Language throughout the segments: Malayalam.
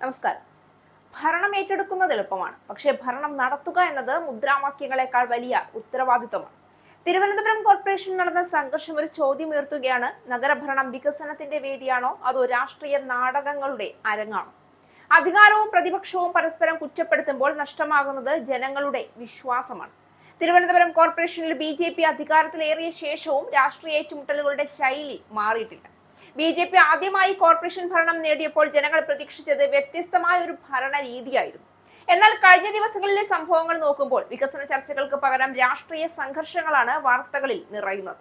നമസ്കാരം. ഭരണം ഏറ്റെടുക്കുന്നത് എളുപ്പമാണ്, പക്ഷേ ഭരണം നടത്തുക എന്നത് മുദ്രാവാക്യങ്ങളെക്കാൾ വലിയ ഉത്തരവാദിത്വമാണ്. തിരുവനന്തപുരം കോർപ്പറേഷനിൽ നടന്ന സംഘർഷം ഒരു ചോദ്യം ഉയർത്തുകയാണ്. നഗരഭരണം വികസനത്തിന്റെ വേദിയാണോ അതോ രാഷ്ട്രീയ നാടകങ്ങളുടെ അരങ്ങാണോ? അധികാരവും പ്രതിപക്ഷവും പരസ്പരം കുറ്റപ്പെടുത്തുമ്പോൾ നഷ്ടമാകുന്നത് ജനങ്ങളുടെ വിശ്വാസമാണ്. തിരുവനന്തപുരം കോർപ്പറേഷനിൽ BJP അധികാരത്തിലേറിയ ശേഷവും രാഷ്ട്രീയ ഏറ്റുമുട്ടലുകളുടെ ശൈലി മാറിയിട്ടില്ല. BJP ആദ്യമായി കോർപ്പറേഷൻ ഭരണം നേടിയപ്പോൾ ജനങ്ങൾ പ്രതീക്ഷിച്ചത് വ്യത്യസ്തമായ ഒരു ഭരണ രീതിയായിരുന്നു. എന്നാൽ കഴിഞ്ഞ ദിവസങ്ങളിലെ സംഭവങ്ങൾ നോക്കുമ്പോൾ വികസന ചർച്ചകൾക്ക് പകരം രാഷ്ട്രീയ സംഘർഷങ്ങളാണ് വാർത്തകളിൽ നിറയുന്നത്.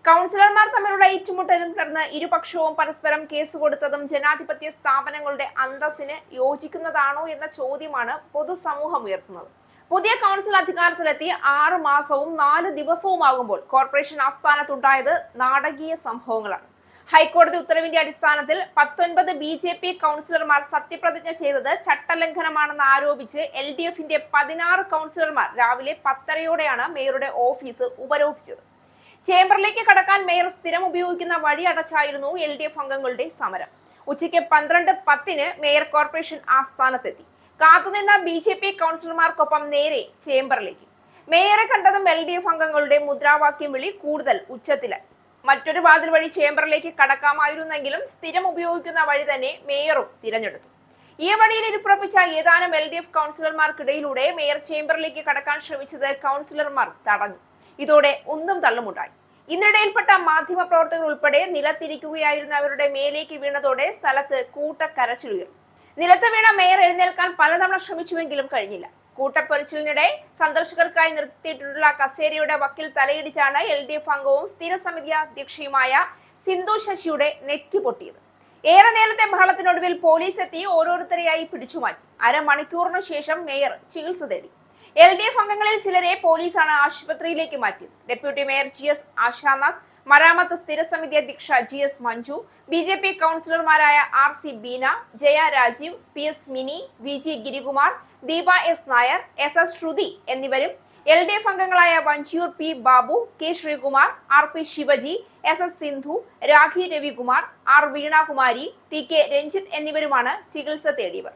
കൗൺസിലർമാർ തമ്മിലുള്ള ഏറ്റുമുട്ടലും തുടർന്ന് ഇരുപക്ഷവും പരസ്പരം കേസ് കൊടുത്തതും ജനാധിപത്യ സ്ഥാപനങ്ങളുടെ അന്തസ്സിന് യോജിക്കുന്നതാണോ എന്ന ചോദ്യമാണ് പൊതുസമൂഹം ഉയർത്തുന്നത്. പുതിയ കൗൺസിൽ അധികാരത്തിലെത്തി 6 മാസവും 4 ദിവസവുമാകുമ്പോൾ കോർപ്പറേഷൻ ആസ്ഥാനത്തുണ്ടായത് നാടകീയ സംഭവങ്ങളാണ്. ഹൈക്കോടതി ഉത്തരവിന്റെ അടിസ്ഥാനത്തിൽ 19 BJP കൗൺസിലർമാർ സത്യപ്രതിജ്ഞ ചെയ്തത് ചട്ടലംഘനമാണെന്ന് ആരോപിച്ച് LDFന്റെ 16 കൗൺസിലർമാർ രാവിലെ 10:30യോടെയാണ് മേയറുടെ ഓഫീസ് ഉപരോധിച്ചത്. ചേംബറിലേക്ക് കടക്കാൻ മേയർ സ്ഥിരം ഉപയോഗിക്കുന്ന വഴി അടച്ചായിരുന്നു LDF അംഗങ്ങളുടെ സമരം. ഉച്ചയ്ക്ക് 12:10 മേയർ കോർപ്പറേഷൻ ആസ്ഥാനത്തെത്തി. കാത്തുനിന്ന BJP കൗൺസിലർമാർക്കൊപ്പം നേരെ ചേംബറിലേക്ക്. മേയറെ കണ്ടതും LDF അംഗങ്ങളുടെ മുദ്രാവാക്യം വിളി കൂടുതൽ ഉച്ചത്തിലായി. മറ്റൊരു വാതിൽ വഴി ചേംബറിലേക്ക് കടക്കാമായിരുന്നെങ്കിലും സ്ഥിരം ഉപയോഗിക്കുന്ന വഴി തന്നെ മേയറും തിരഞ്ഞെടുത്തു. ഈ വഴിയിൽ ഇരിപ്പുറപ്പിച്ച ഏതാനും LDF കൗൺസിലർമാർക്കിടയിലൂടെ മേയർ ചേംബറിലേക്ക് കടക്കാൻ ശ്രമിച്ചത് കൗൺസിലർമാർ തടഞ്ഞു. ഇതോടെ ഒന്നും തള്ളുമുണ്ടായി. ഇതിനിടയിൽപ്പെട്ട മാധ്യമ പ്രവർത്തകർ ഉൾപ്പെടെ നിലത്തിരിക്കുകയായിരുന്നവരുടെ മേലേക്ക് വീണതോടെ സ്ഥലത്ത് കൂട്ടക്കരച്ചിലുയർന്നു. നിലത്ത് വീണ മേയർ എഴുന്നേൽക്കാൻ പലതവണ ശ്രമിച്ചുവെങ്കിലും കഴിഞ്ഞില്ല. കൂട്ടപ്പൊരിച്ചിലിനിടെ സന്ദർശകർക്കായി നിർത്തിയിട്ടുള്ള കസേരയുടെ വക്കിൽ തലയിടിച്ചാണ് LDF അംഗവും സ്ഥിരസമിതി അധ്യക്ഷയുമായ സിന്ധു ശശിയുടെ നെറ്റി പൊട്ടിയത്. ഏറെ നേരത്തെ ബഹളത്തിനൊടുവിൽ പോലീസ് എത്തി ഓരോരുത്തരെയായി പിടിച്ചുമാറ്റി. അരമണിക്കൂറിനു ശേഷം മേയർ ചികിത്സ തേടി. LDF അംഗങ്ങളിൽ ചിലരെ പോലീസാണ് ആശുപത്രിയിലേക്ക് മാറ്റിയത്. ഡെപ്യൂട്ടി മേയർ GS ആശാനാഥ്, മരാമത്ത് സ്ഥിരസമിതി അധ്യക്ഷ GS മഞ്ജു, BJP കൗൺസിലർമാരായ RC Beena, Jaya Rajeev, PS Mini, VG Girikumar, Deepa S Nair, SS Sruthi എന്നിവരും LDF അംഗങ്ങളായ Vanchiyoor P Babu, K Sreekumar, RP Shivaji, SS Sindhu, Rakhi Ravikumar, R Veenakumari, TK Ranjith എന്നിവരുമാണ് ചികിത്സ തേടിയവർ.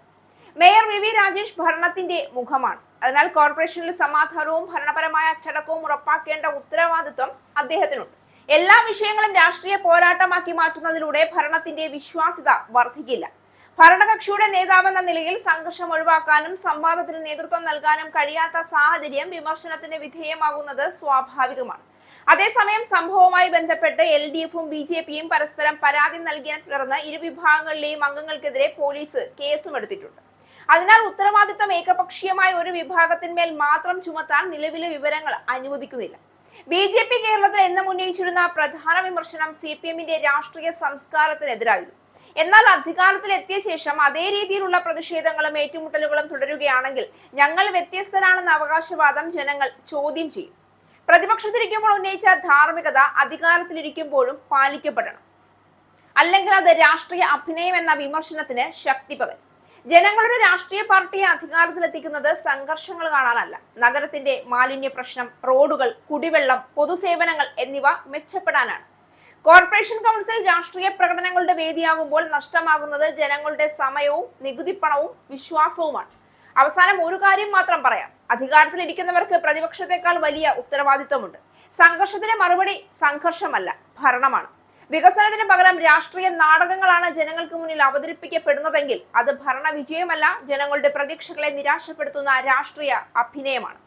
മേയർ VV രാജേഷ് ഭരണത്തിന്റെ മുഖമാണ്. അതിനാൽ കോർപ്പറേഷനിൽ സമാധാനവും ഭരണപരമായ അച്ചടക്കവും ഉറപ്പാക്കേണ്ട ഉത്തരവാദിത്വം അദ്ദേഹത്തിനുണ്ട്. എല്ലാ വിഷയങ്ങളും രാഷ്ട്രീയ പോരാട്ടമാക്കി മാറ്റുന്നതിലൂടെ ഭരണത്തിന്റെ വിശ്വാസ്യത വർദ്ധിക്കില്ല. ഭരണകക്ഷിയുടെ നേതാവെന്ന നിലയിൽ സംഘർഷം ഒഴിവാക്കാനും സംവാദത്തിന് നേതൃത്വം നൽകാനും കഴിയാത്ത സാഹചര്യം വിമർശനത്തിന് വിധേയമാകുന്നത് സ്വാഭാവികമാണ്. അതേസമയം സംഭവവുമായി ബന്ധപ്പെട്ട് LDFും BJPയും പരസ്പരം പരാതി നൽകിയതിനെ തുടർന്ന് ഇരുവിഭാഗങ്ങളിലെയും അംഗങ്ങൾക്കെതിരെ പോലീസ് കേസും എടുത്തിട്ടുണ്ട്. അതിനാൽ ഉത്തരവാദിത്വം ഏകപക്ഷീയമായ ഒരു വിഭാഗത്തിന്മേൽ മാത്രം ചുമത്താൻ നിലവിലെ വിവരങ്ങൾ അനുവദിക്കുന്നില്ല. BJP കേരളത്തിൽ എന്നും ഉന്നയിച്ചിരുന്ന പ്രധാന വിമർശനം CPMന്റെ രാഷ്ട്രീയ സംസ്കാരത്തിനെതിരായിരുന്നു. എന്നാൽ അധികാരത്തിൽ എത്തിയ ശേഷം അതേ രീതിയിലുള്ള പ്രതിഷേധങ്ങളും ഏറ്റുമുട്ടലുകളും തുടരുകയാണെങ്കിൽ ഞങ്ങൾ വ്യത്യസ്തരാണെന്ന അവകാശവാദം ജനങ്ങൾ ചോദ്യം ചെയ്യും. പ്രതിപക്ഷത്തിരിക്കുമ്പോൾ ഉന്നയിച്ച ധാർമ്മികത അധികാരത്തിലിരിക്കുമ്പോഴും പാലിക്കപ്പെടണം, അല്ലെങ്കിൽ അത് രാഷ്ട്രീയ അഭിനയം എന്ന വിമർശനത്തിന് ശക്തി പകരും. ജനങ്ങളൊരു രാഷ്ട്രീയ പാർട്ടിയെ അധികാരത്തിലെത്തിക്കുന്നത് സംഘർഷങ്ങൾ കാണാനല്ല, നഗരത്തിന്റെ മാലിന്യ പ്രശ്നം, റോഡുകൾ, കുടിവെള്ളം, പൊതുസേവനങ്ങൾ എന്നിവ മെച്ചപ്പെടാനാണ്. കോർപ്പറേഷൻ കൗൺസിൽ രാഷ്ട്രീയ പ്രകടനങ്ങളുടെ വേദിയാകുമ്പോൾ നഷ്ടമാകുന്നത് ജനങ്ങളുടെ സമയവും നികുതിപ്പണവും വിശ്വാസവുമാണ്. അവസാനം ഒരു കാര്യം മാത്രം പറയാം. അധികാരത്തിലിരിക്കുന്നവർക്ക് പ്രതിപക്ഷത്തെക്കാൾ വലിയ ഉത്തരവാദിത്വമുണ്ട്. സംഘർഷത്തിന് മറുപടി സംഘർഷമല്ല, ഭരണമാണ്. വികസനത്തിന് പകരം രാഷ്ട്രീയ നാടകങ്ങളാണ് ജനങ്ങൾക്ക് മുന്നിൽ അവതരിപ്പിക്കപ്പെടുന്നതെങ്കിൽ അത് ഭരണ വിജയമല്ല, ജനങ്ങളുടെ പ്രതീക്ഷകളെ നിരാശപ്പെടുത്തുന്ന രാഷ്ട്രീയ അഭിനയമാണ്.